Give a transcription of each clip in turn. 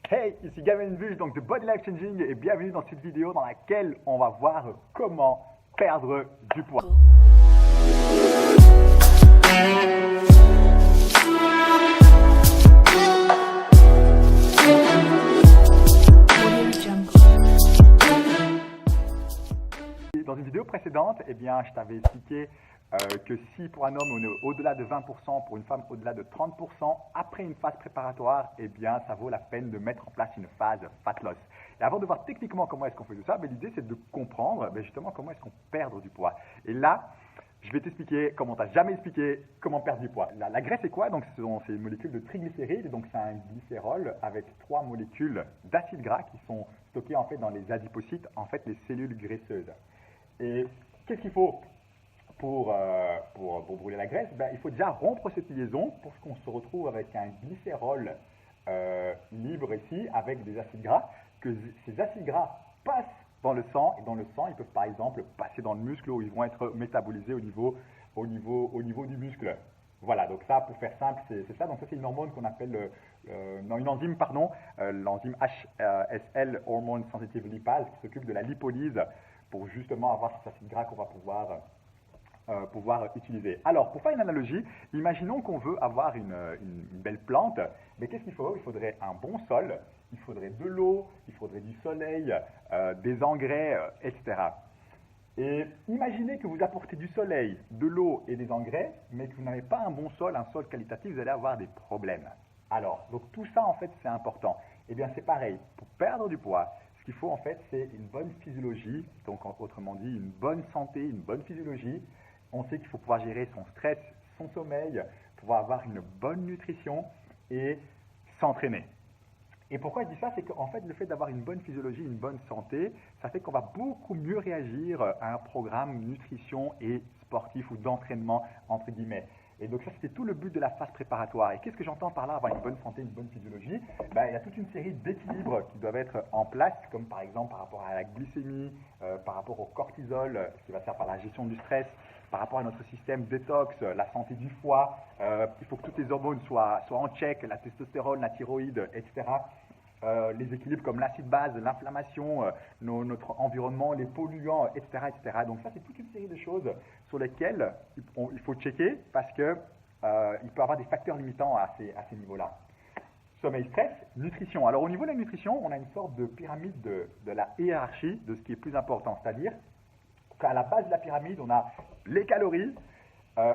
Hey, ici Gavin Bush, donc de Body Life Changing, et bienvenue dans cette vidéo dans laquelle on va voir comment perdre du poids. Dans une vidéo précédente, je t'avais expliqué que si pour un homme on est au-delà de 20%, pour une femme au-delà de 30%, après une phase préparatoire, ça vaut la peine de mettre en place une phase fat loss. Et avant de voir techniquement comment est-ce qu'on fait tout ça, l'idée c'est de comprendre justement comment est-ce qu'on perd du poids. Et là, je vais t'expliquer comment tu n'as jamais expliqué comment perdre du poids. La graisse c'est quoi? Donc c'est une molécule de triglycérides, donc c'est un glycérol avec 3 molécules d'acides gras qui sont stockées en fait dans les adipocytes, en fait les cellules graisseuses. Et qu'est-ce qu'il faut pour brûler la graisse? Il faut déjà rompre cette liaison pour qu'on se retrouve avec un glycérol libre ici avec des acides gras, que ces acides gras passent dans le sang, et dans le sang ils peuvent par exemple passer dans le muscle où ils vont être métabolisés au niveau du muscle. Voilà, donc ça pour faire simple c'est ça. Donc ça c'est une hormone qu'on appelle, une enzyme pardon, l'enzyme HSL, Hormone Sensitive Lipase, qui s'occupe de la lipolyse pour justement avoir cet acide gras qu'on va pouvoir utiliser. Alors, pour faire une analogie, imaginons qu'on veut avoir une belle plante, mais qu'est-ce qu'il faut? Il faudrait un bon sol, il faudrait de l'eau, il faudrait du soleil, des engrais, etc. Et imaginez que vous apportez du soleil, de l'eau et des engrais, mais que vous n'avez pas un bon sol, un sol qualitatif, vous allez avoir des problèmes. Alors, donc tout ça en fait c'est important. C'est pareil, pour perdre du poids, ce qu'il faut en fait, c'est une bonne physiologie, donc autrement dit une bonne santé, une bonne physiologie. On sait qu'il faut pouvoir gérer son stress, son sommeil, pouvoir avoir une bonne nutrition et s'entraîner. Et pourquoi je dis ça? C'est qu'en fait, le fait d'avoir une bonne physiologie, une bonne santé, ça fait qu'on va beaucoup mieux réagir à un programme nutrition et sportif ou d'entraînement, entre guillemets. Et donc ça, c'était tout le but de la phase préparatoire. Et qu'est-ce que j'entends par là, avoir une bonne santé, une bonne physiologie? Il y a toute une série d'équilibres qui doivent être en place, comme par exemple par rapport à la glycémie, par rapport au cortisol, qui va se faire par la gestion du stress, par rapport à notre système détox, la santé du foie. Il faut que toutes les hormones soient en check, la testostérone, la thyroïde, etc. Les équilibres comme l'acide base, l'inflammation, notre environnement, les polluants, etc., etc. Donc ça, c'est toute une série de choses sur lesquelles il faut checker parce que il peut y avoir des facteurs limitants à ces niveaux-là. Sommeil, stress, nutrition. Alors au niveau de la nutrition, on a une sorte de pyramide de la hiérarchie de ce qui est plus important. C'est-à-dire qu'à la base de la pyramide, on a les calories.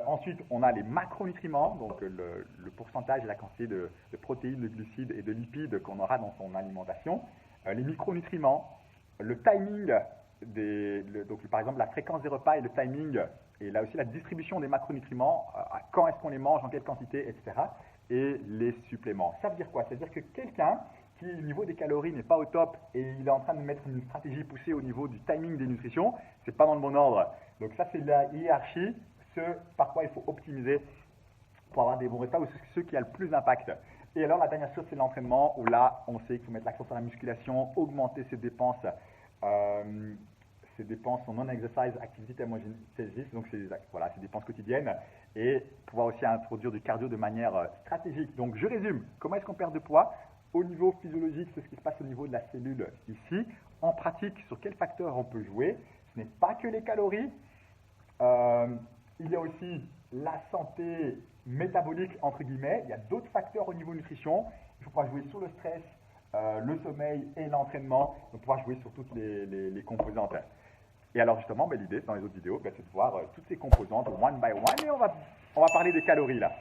Ensuite, on a les macronutriments, donc le pourcentage et la quantité de protéines, de glucides et de lipides qu'on aura dans son alimentation. Les micronutriments, le timing, donc par exemple la fréquence des repas et le timing, et là aussi la distribution des macronutriments, quand est-ce qu'on les mange, en quelle quantité, etc. Et les suppléments. Ça veut dire quoi? Ça veut dire que quelqu'un qui, au niveau des calories, n'est pas au top et il est en train de mettre une stratégie poussée au niveau du timing des nutritions, c'est pas dans le bon ordre. Donc ça, c'est la hiérarchie. Ce par quoi il faut optimiser pour avoir des bons résultats ou ce qui a le plus d'impact. Et alors la dernière chose c'est l'entraînement où là on sait qu'il faut mettre l'accent sur la musculation, augmenter ses dépenses en non-exercise activity thermogenesis, donc c'est dépenses quotidiennes, et pouvoir aussi introduire du cardio de manière stratégique. Donc je résume, comment est-ce qu'on perd de poids? Au niveau physiologique, c'est ce qui se passe au niveau de la cellule ici. En pratique, sur quels facteurs on peut jouer? Ce n'est pas que les calories. Il y a aussi la santé métabolique, entre guillemets. Il y a d'autres facteurs au niveau nutrition. Il faut pouvoir jouer sur le stress, le sommeil et l'entraînement. Il faut pouvoir jouer sur toutes les composantes. Et alors justement, l'idée dans les autres vidéos, c'est de voir toutes ces composantes one by one. Et on va parler des calories là.